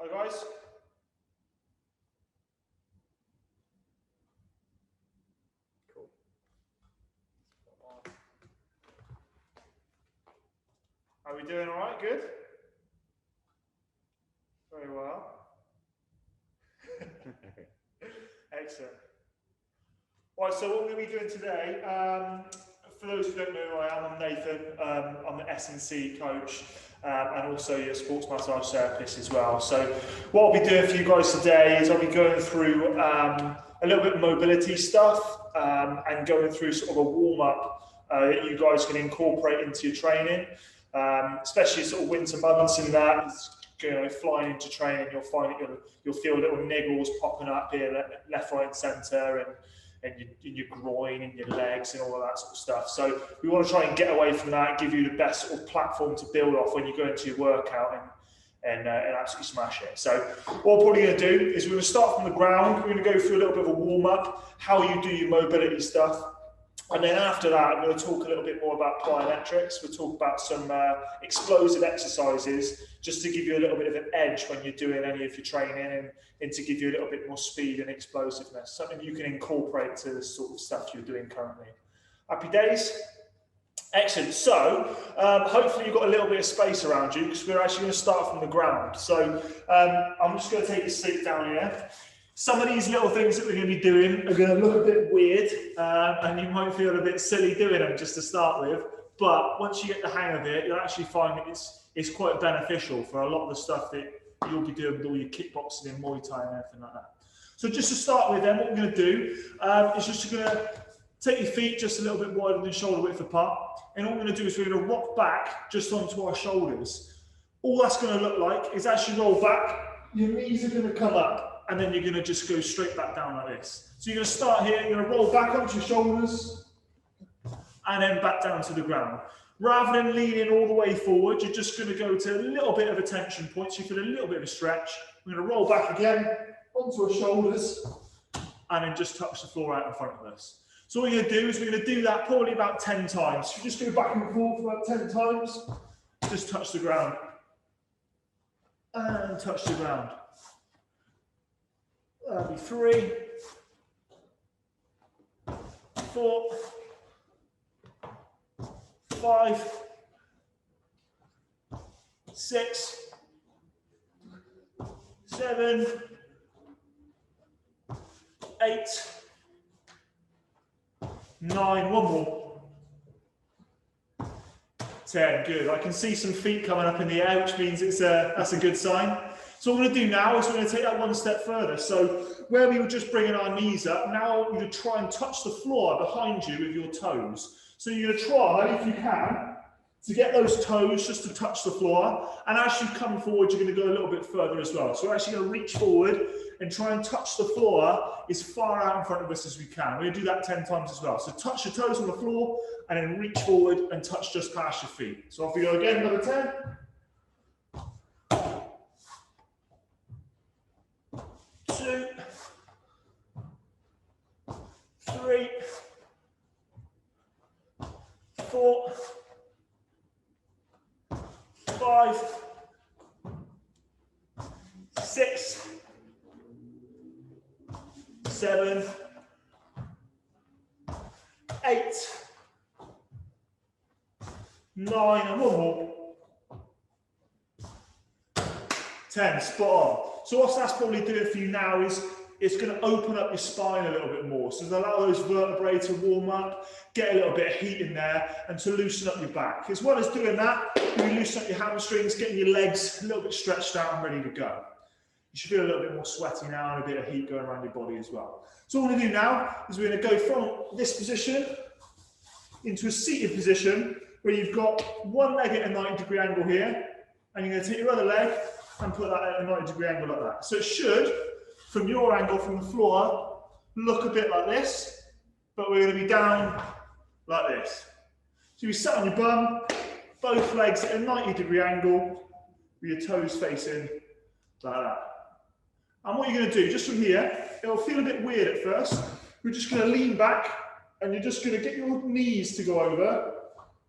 Hi guys. Cool. Are we doing all right? Good? Very well. Excellent. Right, so what we're going to be doing today, for those who don't know who I am, I'm Nathan. I'm an S&C coach and also your sports massage therapist as well. So what I'll be doing for you guys today is I'll be going through a little bit of mobility stuff and going through sort of a warm-up that you guys can incorporate into your training, especially sort of winter months and that. You know, flying into training, you'll find that you'll feel little niggles popping up here, left, right, and centre, and in your groin and your legs and all of that sort of stuff. So we want to try and get away from that, give you the best sort of platform to build off when you go into your workout and absolutely smash it. So what we're probably going to do is we're going to start from the ground. We're going to go through a little bit of a warm up, how you do your mobility stuff. And then after that, I'm going to talk a little bit more about plyometrics. We'll talk about some explosive exercises just to give you a little bit of an edge when you're doing any of your training and to give you a little bit more speed and explosiveness, something you can incorporate to the sort of stuff you're doing currently. Happy days? Excellent. So hopefully you've got a little bit of space around you because we're actually going to start from the ground. So I'm just going to take a seat down here. Some of these little things that we're going to be doing are going to look a bit weird and you might feel a bit silly doing them just to start with, but once you get the hang of it, you'll actually find that it's quite beneficial for a lot of the stuff that you'll be doing with all your kickboxing and Muay Thai and everything like that. So just to start with then, what we're going to do is just going to take your feet just a little bit wider than shoulder width apart, and all we're going to do is we're going to rock back just onto our shoulders. All that's going to look like is as you roll back, your knees are going to come up, and then you're going to just go straight back down like this. So you're going to start here, you're going to roll back onto your shoulders, and then back down to the ground. Rather than leaning all the way forward, you're just going to go to a little bit of a tension point, so you feel a little bit of a stretch. We're going to roll back again, onto our shoulders, and then just touch the floor out in front of us. So what we're going to do is we're going to do that probably about 10 times. So you just go back and forth about 10 times, just touch the ground, and touch the ground. That'll be 3, 4, 5, 6, 7, 8, 9, one more, 10. Good. I can see some feet coming up in the air, which means that's a good sign. So what we're going to do now is we're going to take that one step further. So where we were just bringing our knees up, now you're going to try and touch the floor behind you with your toes. So you're going to try, if you can, to get those toes just to touch the floor. And as you come forward, you're going to go a little bit further as well. So we're actually going to reach forward and try and touch the floor as far out in front of us as we can. We're going to do that 10 times as well. So touch your toes on the floor and then reach forward and touch just past your feet. So off we go again, another 10. 2, 3, 4, 5, 6, 7, 8, 9, and one more. 10, spot on. So what that's probably doing for you now is it's going to open up your spine a little bit more. So to allow those vertebrae to warm up, get a little bit of heat in there, and to loosen up your back. As well as doing that, you loosen up your hamstrings, getting your legs a little bit stretched out and ready to go. You should feel a little bit more sweaty now and a bit of heat going around your body as well. So what we're going to do now is we're going to go from this position into a seated position where you've got one leg at a 90-degree angle here, and you're going to take your other leg and put that at a 90-degree angle like that. So it should, from your angle from the floor, look a bit like this, but we're going to be down like this. So you sit on your bum, both legs at a 90-degree angle, with your toes facing like that. And what you're going to do, just from here, it'll feel a bit weird at first. We're just going to lean back, and you're just going to get your knees to go over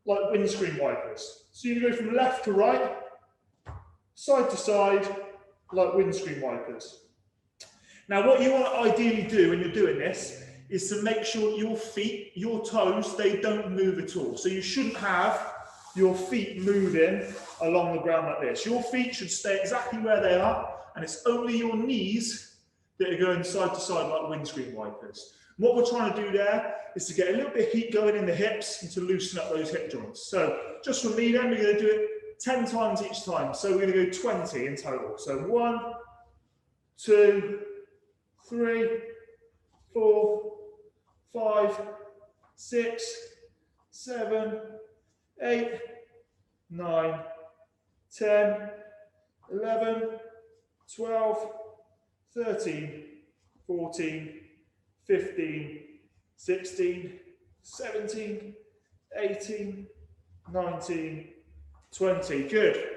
like windscreen wipers. So you go from left to right, side to side, like windscreen wipers. Now, what you want to ideally do when you're doing this is to make sure your feet, your toes, they don't move at all. So you shouldn't have your feet moving along the ground like this. Your feet should stay exactly where they are, and it's only your knees that are going side to side like windscreen wipers. And what we're trying to do there is to get a little bit of heat going in the hips and to loosen up those hip joints. So just for me then, we're going to do it 10 times each time. So we're going to go 20 in total. So 1, 2, 3, 4, 5, 6, 7, 8, 9, 10, 11, 12, 13, 14, 15, 16, 17, 18, 19, 20. Good.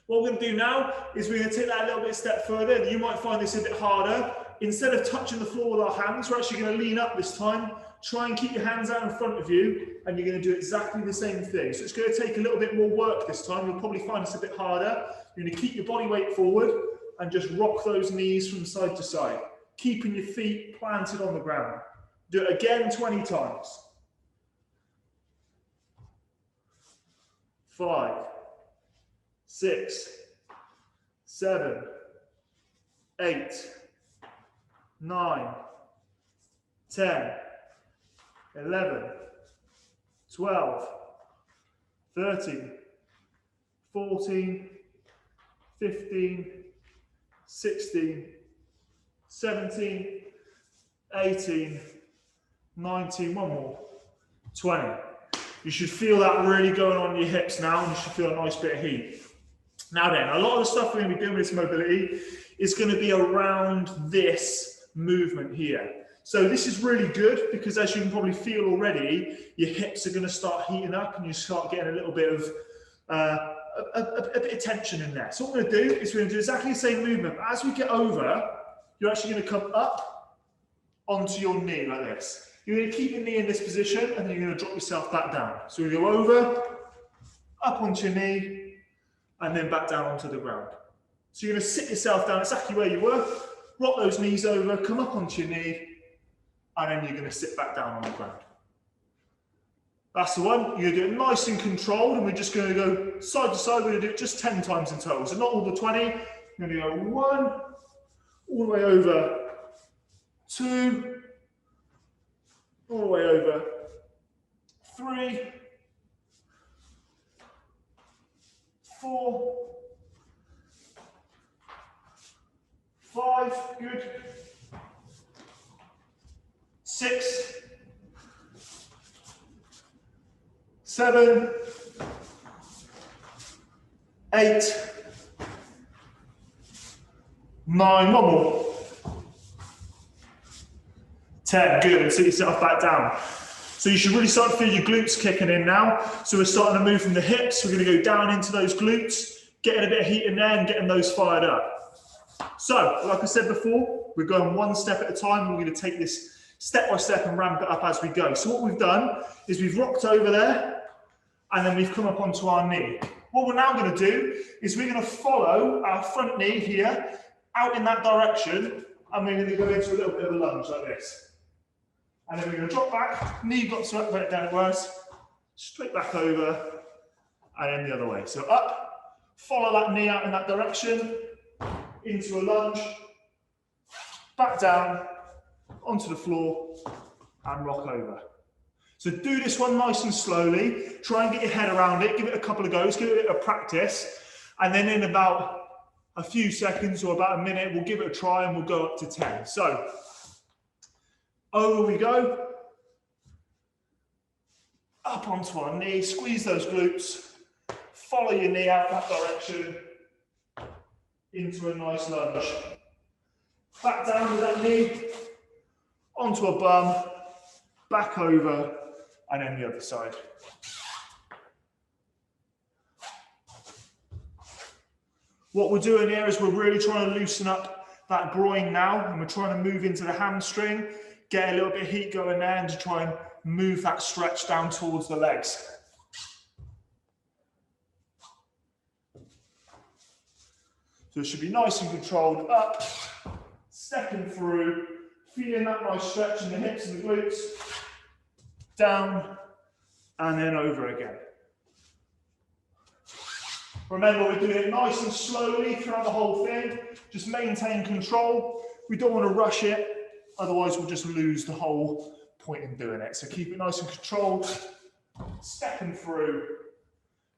What we're going to do now is we're going to take that a little bit step further. You might find this a bit harder. Instead of touching the floor with our hands, we're actually going to lean up this time. Try and keep your hands out in front of you, and you're going to do exactly the same thing. So it's going to take a little bit more work this time. You'll probably find this a bit harder. You're going to keep your body weight forward and just rock those knees from side to side, keeping your feet planted on the ground. Do it again 20 times. 5, 6, 7, 8, 9, 10, 11, 12, 13, 14, 15, 16, 17, 18, 19, one more, 20. You should feel that really going on your hips now, and you should feel a nice bit of heat. Now then, a lot of the stuff we're going to be doing with this mobility is going to be around this movement here. So this is really good because, as you can probably feel already, your hips are going to start heating up and you start getting a little bit of a bit of tension in there. So what we're going to do is we're going to do exactly the same movement. But as we get over, you're actually going to come up onto your knee like this. You're going to keep your knee in this position, and then you're going to drop yourself back down. So we go over, up onto your knee, and then back down onto the ground. So you're going to sit yourself down exactly where you were, rock those knees over, come up onto your knee, and then you're going to sit back down on the ground. That's the one. You're going to do it nice and controlled, and we're just going to go side to side. We're going to do it just 10 times in total. So not all the 20. You're going to go 1, all the way over, 2, all the way over, 3, 4, 5, good, 6, 7, 8, 9, one more, 10, good, and sit yourself back down. So you should really start to feel your glutes kicking in now. So we're starting to move from the hips, we're going to go down into those glutes, getting a bit of heat in there and getting those fired up. So, like I said before, we're going one step at a time, and we're going to take this step by step and ramp it up as we go. So what we've done is we've rocked over there, and then we've come up onto our knee. What we're now going to do is we're going to follow our front knee here out in that direction, and we're going to go into a little bit of a lunge like this. And then we're going to drop back, knee drops right back down it was, straight back over, and then the other way. So up, follow that knee out in that direction, into a lunge, back down, onto the floor, and rock over. So do this one nice and slowly. Try and get your head around it. Give it a couple of goes. Give it a bit of practice. And then in about a few seconds or about a minute, we'll give it a try and we'll go up to 10. So over we go. Up onto our knee. Squeeze those glutes. Follow your knee out that direction. Into a nice lunge. Back down with that knee. Onto a bum. Back over. And then the other side. What we're doing here is we're really trying to loosen up that groin now, and we're trying to move into the hamstring, get a little bit of heat going there, and to try and move that stretch down towards the legs. So So it should be nice and controlled, up, stepping through, feeling that nice stretch in the hips and the glutes, down, and then over again. Remember, we're doing it nice and slowly throughout the whole thing. Just maintain control. We don't want to rush it, otherwise we'll just lose the whole point in doing it. So keep it nice and controlled, stepping through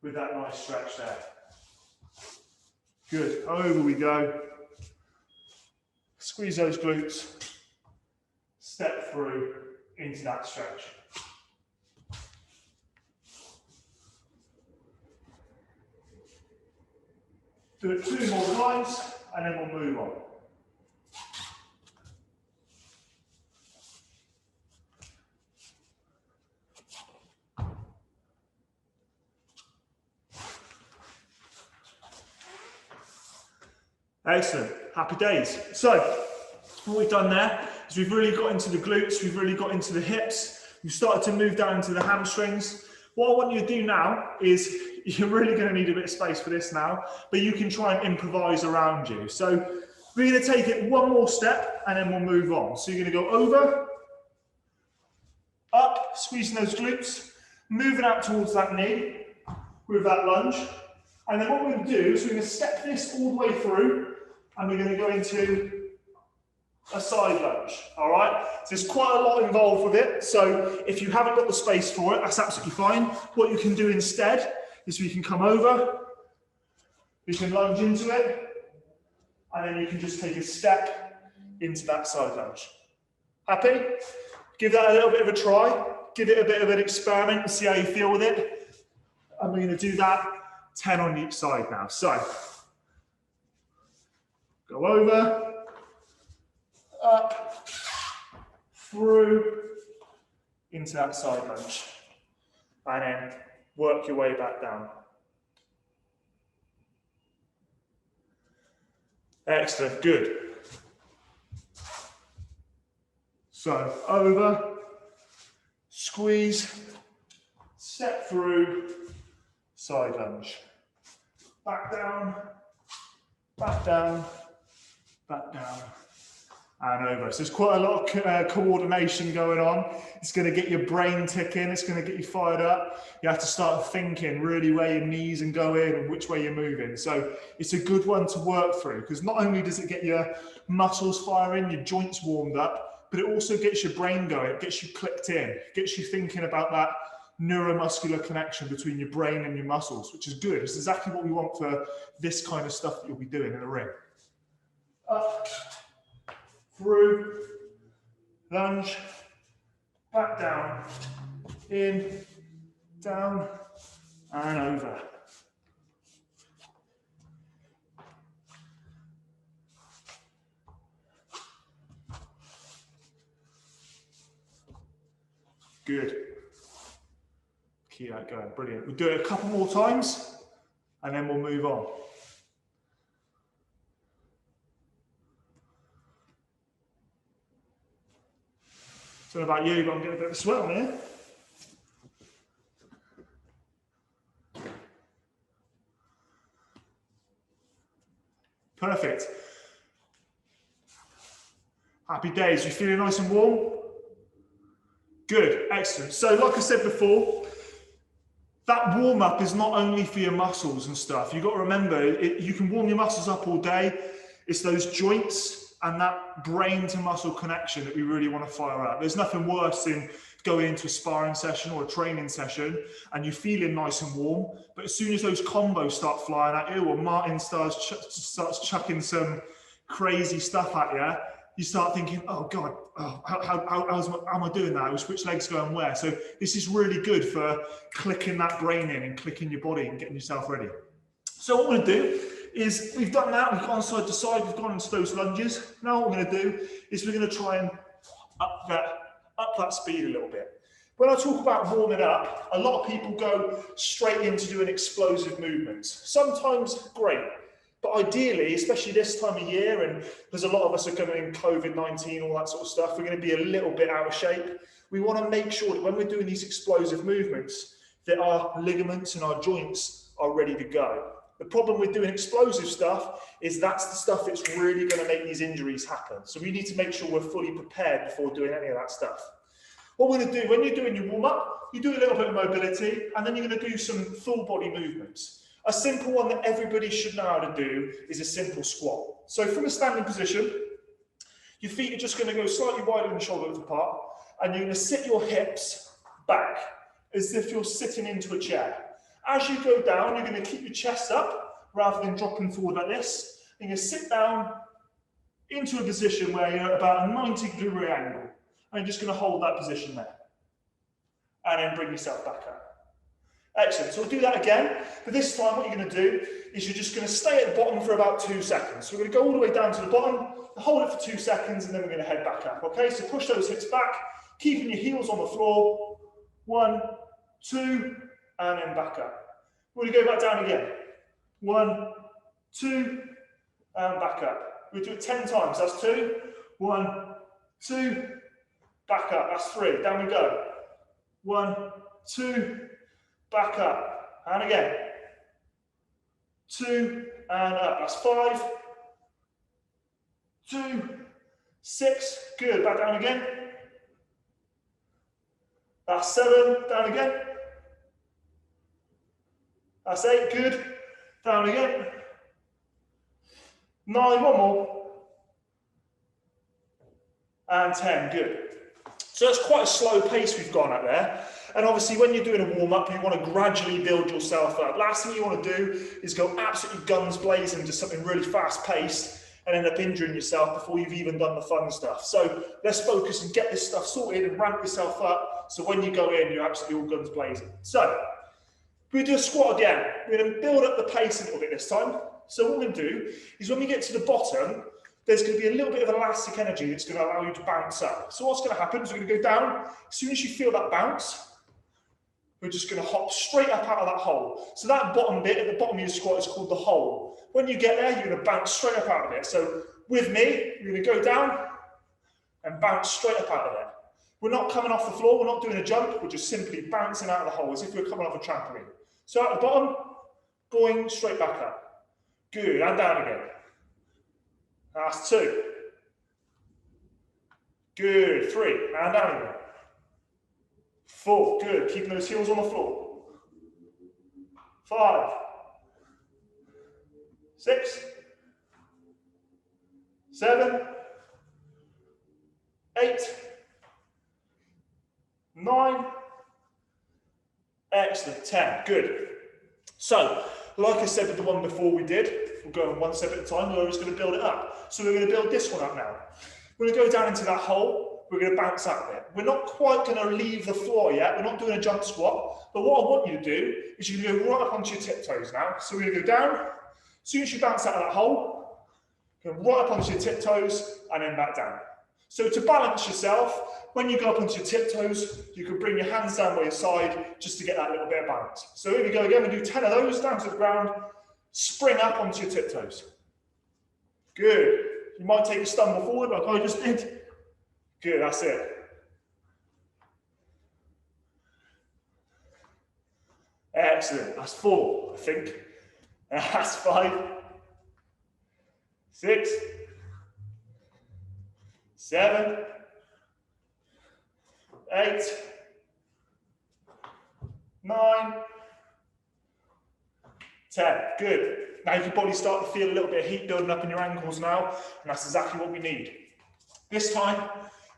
with that nice stretch there. Good, over we go. Squeeze those glutes, step through into that stretch. Do it 2 more times, and then we'll move on. Excellent, happy days. So, what we've done there is we've really got into the glutes, we've really got into the hips, we've started to move down into the hamstrings. What I want you to do now is, you're really going to need a bit of space for this now, but you can try and improvise around you. So we're going to take it 1 more step and then we'll move on. So you're going to go over, up, squeezing those glutes, moving out towards that knee with that lunge. And then what we're going to do is we're going to step this all the way through and we're going to go into a side lunge, all right? So there's quite a lot involved with it. So if you haven't got the space for it, that's absolutely fine. What you can do instead is we can come over, we can lunge into it, and then you can just take a step into that side lunge. Happy? Give that a little bit of a try, give it a bit of an experiment and see how you feel with it. And we're going to do that 10 on each side now. So, go over, up, through, into that side lunge, and then work your way back down. Excellent, good. So over, squeeze, step through, side lunge. Back down, back down, back down, and over. So there's quite a lot of coordination going on. It's going to get your brain ticking, it's going to get you fired up. You have to start thinking really where your knees and go in and which way you're moving. So it's a good one to work through, because not only does it get your muscles firing, your joints warmed up, but it also gets your brain going, it gets you clicked in, it gets you thinking about that neuromuscular connection between your brain and your muscles, which is good. It's exactly what we want for this kind of stuff that you'll be doing in a ring. Up, through, lunge, back down, in, down, and over. Good. Keep that going, brilliant. We'll do it a couple more times, and then we'll move on. I don't know about you, but I'm getting a bit of a sweat on here. Perfect. Happy days. You feeling nice and warm? Good, excellent. So like I said before, that warm up is not only for your muscles and stuff. You've got to remember, you can warm your muscles up all day. It's those joints and that brain to muscle connection that we really want to fire up. There's nothing worse than going into a sparring session or a training session and you're feeling nice and warm, but as soon as those combos start flying at you, or Martin starts chucking some crazy stuff at you, you start thinking, oh God, how am I doing that? Which leg's going where? So this is really good for clicking that brain in and clicking your body and getting yourself ready. So what we're going to do is, we've done that, we've gone side to side, we've gone into those lunges. Now what we're going to do is we're going to try and up that speed a little bit. When I talk about warming up, a lot of people go straight into doing explosive movements. Sometimes great. But ideally, especially this time of year, and there's a lot of us are going in COVID-19, all that sort of stuff, we're going to be a little bit out of shape. We want to make sure that when we're doing these explosive movements, that our ligaments and our joints are ready to go. The problem with doing explosive stuff is that's the stuff that's really going to make these injuries happen. So we need to make sure we're fully prepared before doing any of that stuff. What we're going to do, when you're doing your warm-up, you do a little bit of mobility, and then you're going to do some full body movements. A simple one that everybody should know how to do is a simple squat. So from a standing position, your feet are just going to go slightly wider than shoulder width apart, and you're going to sit your hips back as if you're sitting into a chair. As you go down, you're going to keep your chest up rather than dropping forward like this. And you're going to sit down into a position where you're at about a 90-degree angle. And you're just going to hold that position there. And then bring yourself back up. Excellent. So we'll do that again. But this time what you're going to do is you're just going to stay at the bottom for about 2 seconds. So we're going to go all the way down to the bottom, hold it for 2 seconds, and then we're going to head back up. Okay, so push those hips back, keeping your heels on the floor. 1, 2, and then back up. We're going to go back down again. 1, 2, and back up. We'll do it 10 times. That's 2. 1, 2, back up. That's 3. Down we go. 1, 2, back up. And again. 2, and up. That's 5. 2, 6. Good. Back down again. That's 7. Down again. That's 8, good. Down again. 9, one more. And 10, good. So that's quite a slow pace we've gone at there. And obviously when you're doing a warm-up, you want to gradually build yourself up. Last thing you want to do is go absolutely guns blazing to something really fast-paced and end up injuring yourself before you've even done the fun stuff. So let's focus and get this stuff sorted and ramp yourself up so when you go in, you're absolutely all guns blazing. So we do a squat again. We're going to build up the pace a little bit this time. So what we're going to do is when we get to the bottom, there's going to be a little bit of elastic energy that's going to allow you to bounce up. So what's going to happen is we're going to go down. As soon as you feel that bounce, we're just going to hop straight up out of that hole. So that bottom bit at the bottom of your squat is called the hole. When you get there, you're going to bounce straight up out of it. So with me, you're going to go down and bounce straight up out of there. We're not coming off the floor. We're not doing a jump. We're just simply bouncing out of the hole as if we're coming off a trampoline. So at the bottom, going straight back up. Good, and down again. That's 2. Good, 3, and down again. 4, good, keeping those heels on the floor. 5, 6, 7, 8, 9, excellent, 10, good. So, like I said with the one before we did, we're going 1 step at a time, we're just going to build it up. So we're going to build this one up now. We're going to go down into that hole, we're going to bounce out of it. We're not quite going to leave the floor yet, we're not doing a jump squat, but what I want you to do is you're going to go right up onto your tiptoes now. So we're going to go down, as soon as you bounce out of that hole, go right up onto your tiptoes and then back down. So to balance yourself, when you go up onto your tiptoes, you can bring your hands down by your side just to get that little bit of balance. So here we go again, we do 10 of those down to the ground, spring up onto your tiptoes. Good. You might take a stumble forward like I just did. Good, that's it. Excellent, that's 4, I think. That's 5, 6, 7, 8, 9, 10. Good. Now you can probably start to feel a little bit of heat building up in your ankles now, and that's exactly what we need. This time,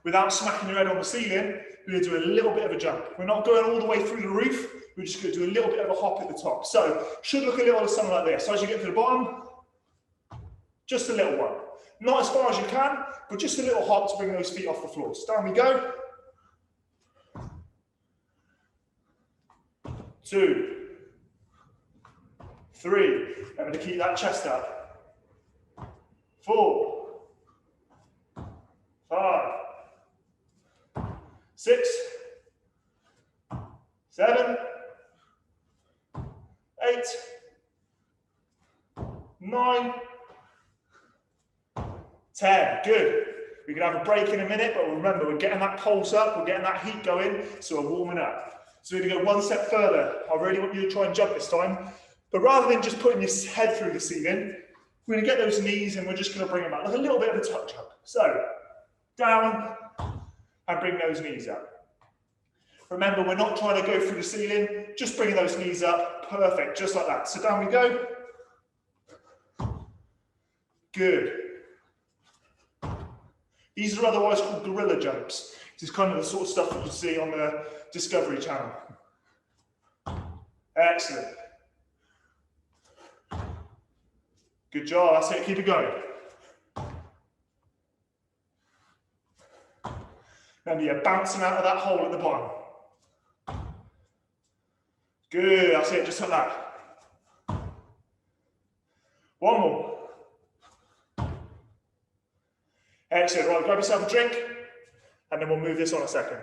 without smacking your head on the ceiling, we're going to do a little bit of a jump. We're not going all the way through the roof, we're just going to do a little bit of a hop at the top. So, should look a little something like this. So as you get to the bottom, just a little one. Not as far as you can, but just a little hop to bring those feet off the floor. So down we go. 2, 3, I'm going to keep that chest up. 4, 5, 6, 7, 8, 9, 10. Good. We can have a break in a minute, but remember, we're getting that pulse up, we're getting that heat going, so we're warming up. So we're going to go 1 step further. I really want you to try and jump this time. But rather than just putting your head through the ceiling, we're going to get those knees and we're just going to bring them up, like a little bit of a tuck jump. So, down and bring those knees up. Remember, we're not trying to go through the ceiling, just bringing those knees up. Perfect, just like that. So down we go. Good. These are otherwise called gorilla jumps. This is kind of the sort of stuff that you see on the Discovery Channel. Excellent. Good job, that's it, keep it going. Remember, you're bouncing out of that hole at the bottom. Good, that's it, just like that. One more. Excellent, right, grab yourself a drink, and then we'll move this on a second.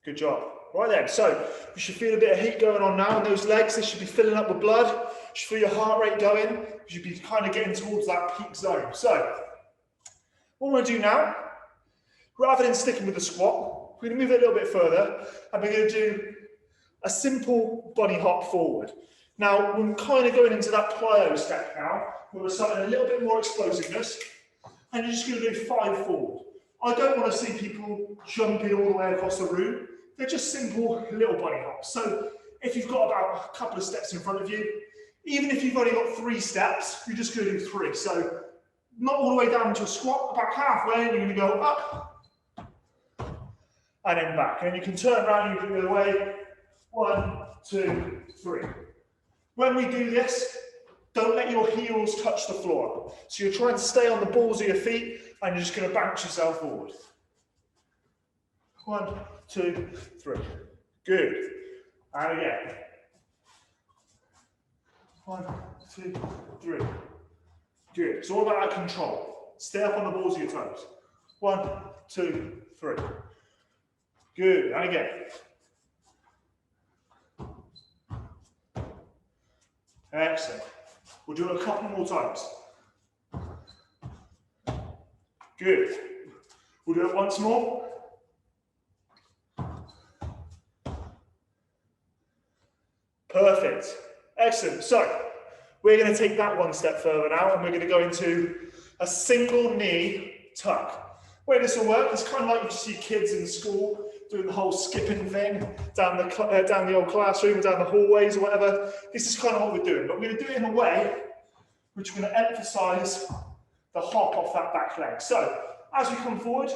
Good job. Right then, so you should feel a bit of heat going on now in those legs. They should be filling up with blood. You should feel your heart rate going. You should be kind of getting towards that peak zone. So, what we're going to do now, rather than sticking with the squat, we're going to move it a little bit further, and we're going to do a simple bunny hop forward. Now, we're kind of going into that plyo step now, where we're starting a little bit more explosiveness, and you're just going to do 5 forward. I don't want to see people jumping all the way across the room. They're just simple little bunny hops. So if you've got about a couple of steps in front of you, even if you've only got 3 steps, you're just going to do 3. So not all the way down to a squat, about halfway, and you're going to go up and then back. And you can turn around and you do the other way. 1, 2, 3. When we do this, don't let your heels touch the floor. So you're trying to stay on the balls of your feet, and you're just going to bounce yourself forward. 1, 2, 3. Good. And again. 1, 2, 3. Good. It's all about that control. Stay up on the balls of your toes. 1, 2, 3. Good. And again. Excellent. We'll do it a couple more times. Good. We'll do it once more. Perfect. Excellent. So, we're going to take that one step further now, and we're going to go into a single knee tuck. Where this will work, it's kind of like you see kids in school doing the whole skipping thing down the old classroom, down the hallways or whatever. This is kind of what we're doing, but we're going to do it in a way which we're going to emphasize the hop off that back leg. So, as we come forward,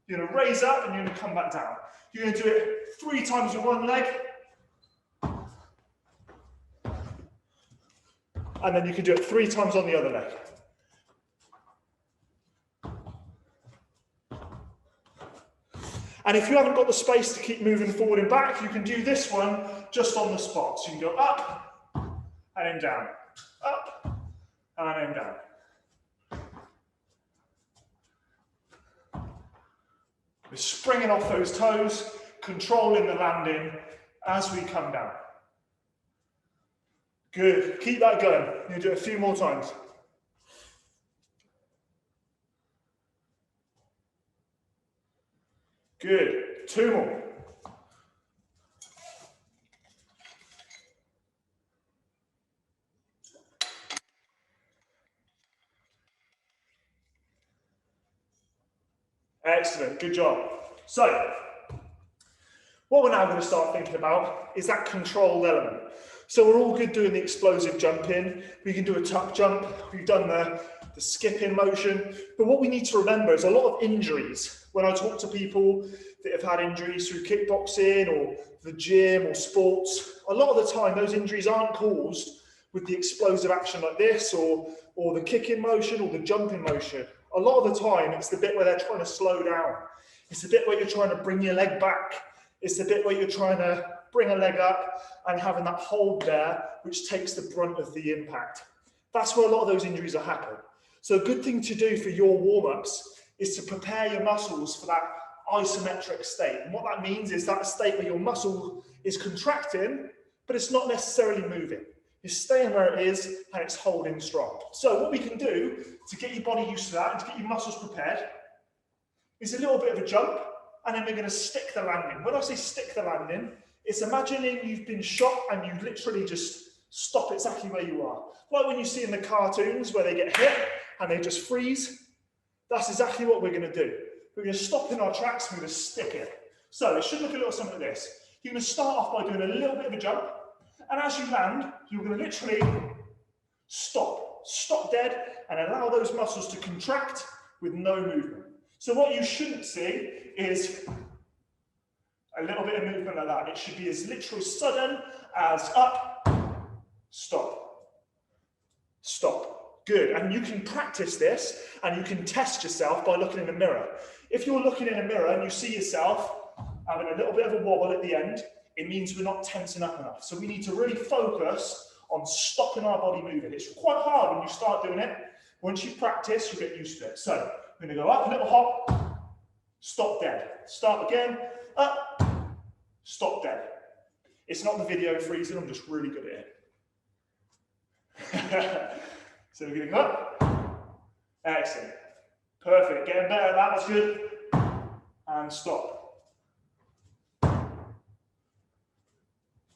you're going to raise up and you're going to come back down. You're going to do it 3 times with one leg, and then you can do it 3 times on the other leg. And if you haven't got the space to keep moving forward and back, you can do this one just on the spot. So you can go up and then down, up and then down. We're springing off those toes, controlling the landing as we come down. Good, keep that going. You'll do it a few more times. Good, 2 more. Excellent, good job. So, what we're now going to start thinking about is that controlled element. So we're all good doing the explosive jump in. We can do a tuck jump. We've done the skipping motion. But what we need to remember is a lot of injuries. When I talk to people that have had injuries through kickboxing or the gym or sports, a lot of the time those injuries aren't caused with the explosive action like this or the kicking motion or the jumping motion. A lot of the time it's the bit where they're trying to slow down. It's the bit where you're trying to bring your leg back. It's the bit where you're trying to bring a leg up and having that hold there, which takes the brunt of the impact. That's where a lot of those injuries are happening. So a good thing to do for your warm-ups is to prepare your muscles for that isometric state. And what that means is that state where your muscle is contracting, but it's not necessarily moving. It's staying where it is and it's holding strong. So what we can do to get your body used to that and to get your muscles prepared is a little bit of a jump, and then we're going to stick the landing. When I say stick the landing, it's imagining you've been shot and you literally just stop exactly where you are. Like when you see in the cartoons where they get hit and they just freeze. That's exactly what we're going to do. We're going to stop in our tracks and we're going to stick it. So it should look a little something like this. You're going to start off by doing a little bit of a jump, and as you land, you're going to literally stop dead, and allow those muscles to contract with no movement. So what you shouldn't see is a little bit of movement like that. It should be as literal sudden as up, stop, stop. Good. And you can practice this and you can test yourself by looking in the mirror. If you're looking in a mirror and you see yourself having a little bit of a wobble at the end, it means we're not tensing up enough. So we need to really focus on stopping our body moving. It's quite hard when you start doing it. Once you practice, you get used to it. So we're going to go up, a little hop, stop dead. Start again, up, stop dead. It's not the video freezing, I'm just really good at it. So we're going to go up. Excellent. Perfect. Getting better at that, that's good. And stop.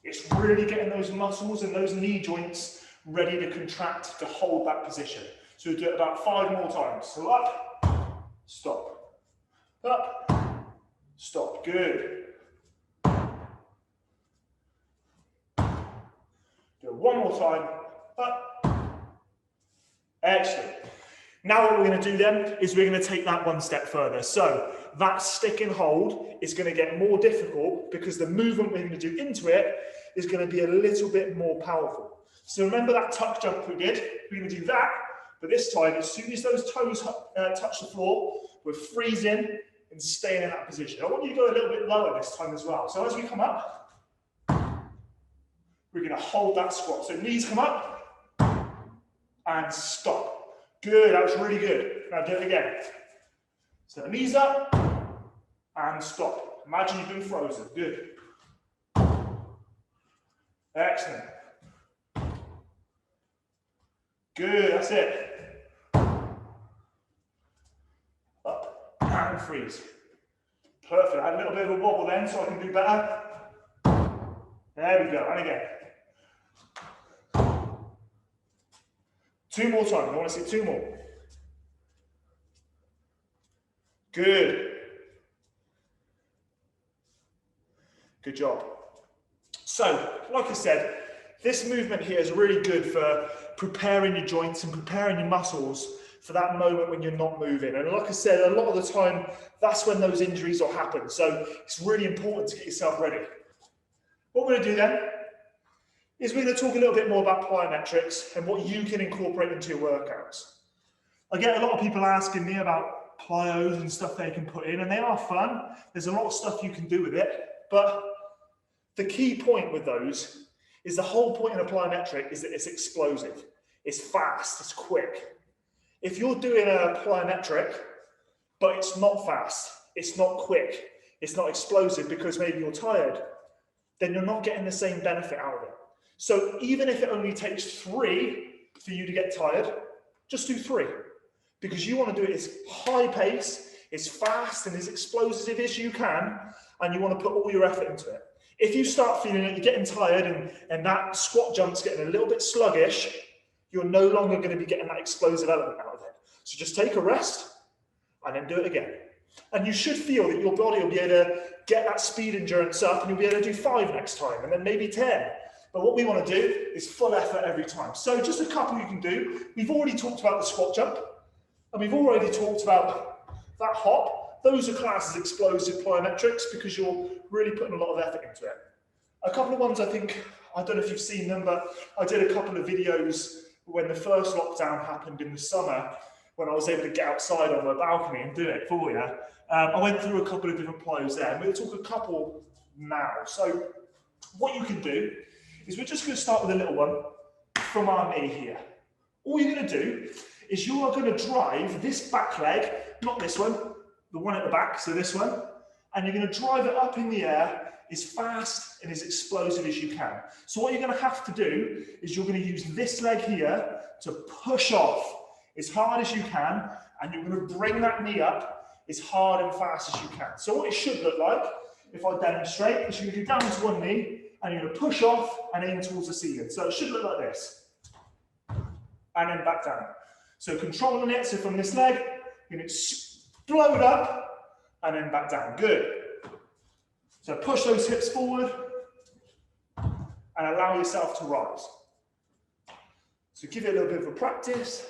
It's really getting those muscles and those knee joints ready to contract to hold that position. So we'll do it about 5 more times. So up, stop. Up, stop. Good. Do it one more time. Up. Excellent. Now what we're going to do then is we're going to take that one step further. So that stick and hold is going to get more difficult because the movement we're going to do into it is going to be a little bit more powerful. So remember that tuck jump we did? We're going to do that, but this time as soon as those toes touch the floor, we're freezing and staying in that position. I want you to go a little bit lower this time as well. So as we come up, we're going to hold that squat. So knees come up and stop. Good, that was really good. Now do it again. So knees up and stop. Imagine you've been frozen. Good. Excellent. Good, that's it. Up and freeze. Perfect. I had a little bit of a wobble then so I can do better. There we go, and again. 2 more times. I want to see 2 more. Good. Good job. So, like I said, this movement here is really good for preparing your joints and preparing your muscles for that moment when you're not moving. And like I said, a lot of the time, that's when those injuries will happen. So it's really important to get yourself ready. What we're going to do then is we're going to talk a little bit more about plyometrics and what you can incorporate into your workouts. I get a lot of people asking me about plyos and stuff they can put in, and they are fun. There's a lot of stuff you can do with it, but the key point with those is the whole point in a plyometric is that it's explosive. It's fast, it's quick. If you're doing a plyometric, but it's not fast, it's not quick, it's not explosive because maybe you're tired, then you're not getting the same benefit out of it. So even if it only takes 3 for you to get tired, just do 3. Because you want to do it as high pace, as fast and as explosive as you can, and you want to put all your effort into it. If you start feeling that you're getting tired and that squat jump's getting a little bit sluggish, you're no longer going to be getting that explosive element out of it. So just take a rest and then do it again. And you should feel that your body will be able to get that speed endurance up, and you'll be able to do 5 next time, and then maybe 10. But what we want to do is full effort every time. So just a couple you can do. We've already talked about the squat jump, and we've already talked about that hop. Those are classed as explosive plyometrics because you're really putting a lot of effort into it. A couple of ones I don't know if you've seen them, but I did a couple of videos when the first lockdown happened in the summer, when I was able to get outside on my balcony and do it for you. I went through a couple of different plyos there, and we'll talk a couple now. So what you can do is we're just going to start with a little one from our knee here. All you're going to do is you are going to drive this back leg, not this one, the one at the back, so this one, and you're going to drive it up in the air as fast and as explosive as you can. So what you're going to have to do is you're going to use this leg here to push off as hard as you can, and you're going to bring that knee up as hard and fast as you can. So what it should look like, if I demonstrate, is you're going to go down to one knee, and you're going to push off and aim towards the ceiling. So it should look like this. And then back down. So controlling it, so from this leg, you're going to explode up and then back down. Good. So push those hips forward and allow yourself to rise. So give it a little bit of a practice.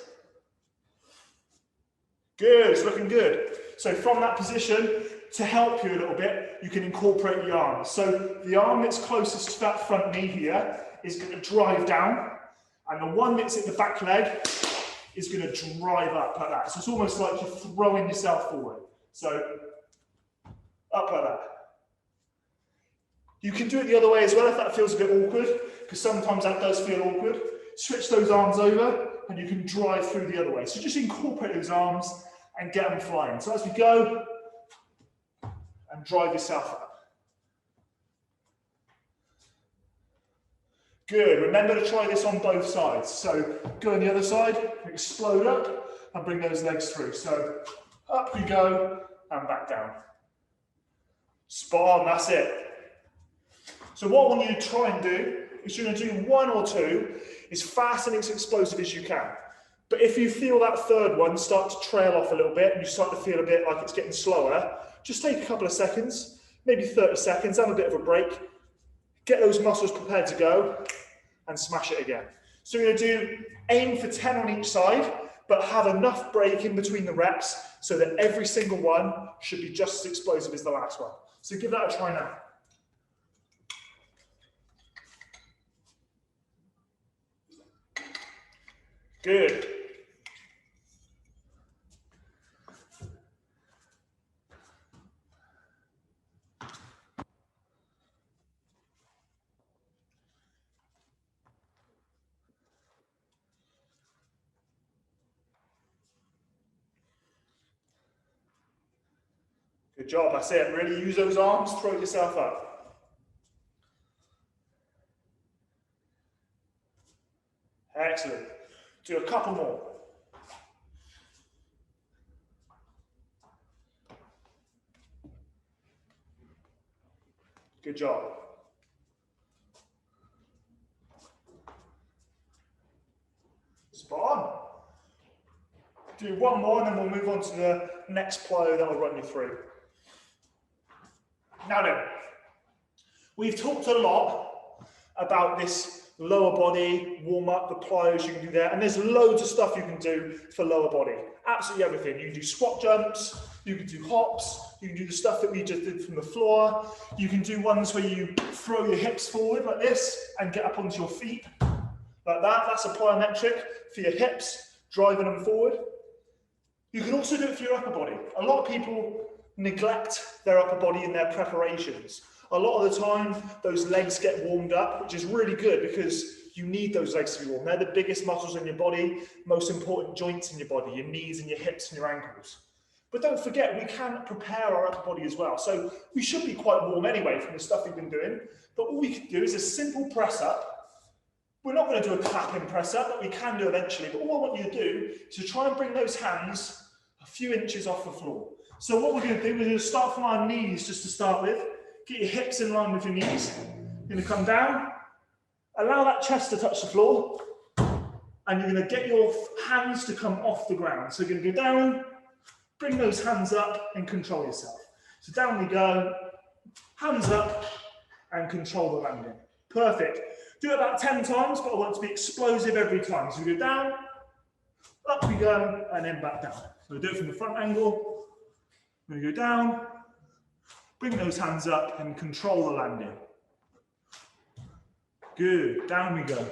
Good, it's looking good. So from that position, to help you a little bit, you can incorporate the arms. So the arm that's closest to that front knee here is going to drive down, and the one that's at the back leg is going to drive up like that. So it's almost like you're throwing yourself forward. So up like that. You can do it the other way as well if that feels a bit awkward, because sometimes that does feel awkward. Switch those arms over and you can drive through the other way. So just incorporate those arms and get them flying. So as we go, and drive yourself up. Good, remember to try this on both sides. So go on the other side, explode up and bring those legs through. So up we go and back down. Spot on, that's it. So what I want you to try and do is you're going to do one or two as fast and as explosive as you can. But if you feel that third one start to trail off a little bit and you start to feel a bit like it's getting slower, just take a couple of seconds, maybe 30 seconds, have a bit of a break, get those muscles prepared to go and smash it again. So you're going to do, aim for 10 on each side, but have enough break in between the reps so that every single one should be just as explosive as the last one. So give that a try now. Good. Good job, that's it. Really use those arms, throw yourself up. Excellent. Do a couple more. Good job. Spot on. Do one more and then we'll move on to the next plyo that I'll run you through. Now then, we've talked a lot about this lower body, warm up, the plyos you can do there, and there's loads of stuff you can do for lower body. Absolutely everything. You can do squat jumps, you can do hops, you can do the stuff that we just did from the floor, you can do ones where you throw your hips forward like this and get up onto your feet like that. That's a plyometric for your hips, driving them forward. You can also do it for your upper body. A lot of people neglect their upper body in their preparations. A lot of the time, those legs get warmed up, which is really good because you need those legs to be warm. They're the biggest muscles in your body, most important joints in your body, your knees and your hips and your ankles. But don't forget, we can prepare our upper body as well. So we should be quite warm anyway from the stuff we've been doing. But all we can do is a simple press up. We're not going to do a clapping press up, but we can do eventually. But all I want you to do is to try and bring those hands a few inches off the floor. So what we're going to do, we're going to start from our knees just to start with. Get your hips in line with your knees. You're going to come down, allow that chest to touch the floor, and you're going to get your hands to come off the ground. So you're going to go down, bring those hands up and control yourself. So down we go, hands up and control the landing. Perfect. Do it about 10 times, but I want it to be explosive every time. So we go down, up we go, and then back down. So we do it from the front angle. We're going to go down, bring those hands up and control the landing. Good, down we go.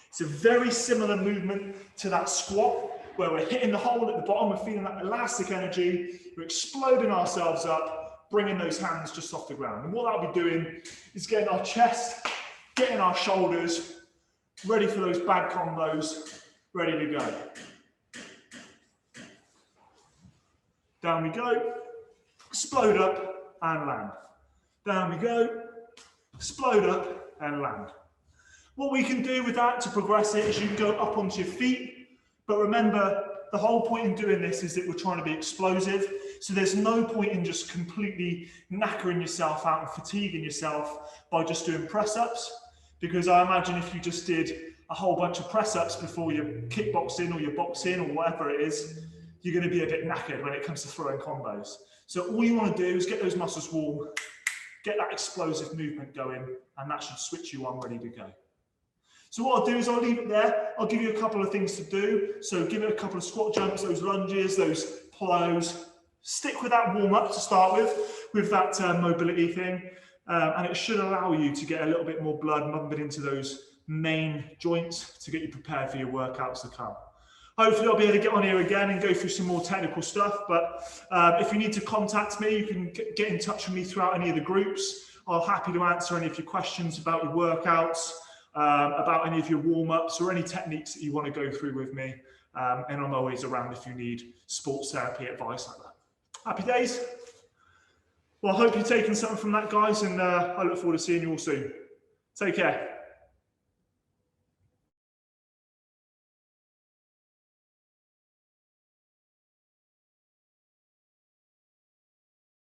It's a very similar movement to that squat where we're hitting the hole at the bottom, we're feeling that elastic energy, we're exploding ourselves up, bringing those hands just off the ground. And what that'll be doing is getting our chest, getting our shoulders ready for those bag combos, ready to go. Down we go. explode up and land. Down we go, explode up and land. What we can do with that to progress it is you can go up onto your feet, but remember, the whole point in doing this is that we're trying to be explosive, so there's no point in just completely knackering yourself out and fatiguing yourself by just doing press-ups, because I imagine if you just did a whole bunch of press-ups before you're kickboxing or you're boxing or whatever it is, you're going to be a bit knackered when it comes to throwing combos. So all you want to do is get those muscles warm, get that explosive movement going, and that should switch you on ready to go. So what I'll do is I'll leave it there. I'll give you a couple of things to do. So give it a couple of squat jumps, those lunges, those plyos. Stick with that warm up to start with that mobility thing. And it should allow you to get a little bit more blood pumping into those main joints to get you prepared for your workouts to come. Hopefully I'll be able to get on here again and go through some more technical stuff. But if you need to contact me, you can get in touch with me throughout any of the groups. I'm happy to answer any of your questions about your workouts, about any of your warm-ups or any techniques that you want to go through with me. And I'm always around if you need sports therapy advice like that. Happy days. Well, I hope you're taking something from that, guys, and I look forward to seeing you all soon. Take care.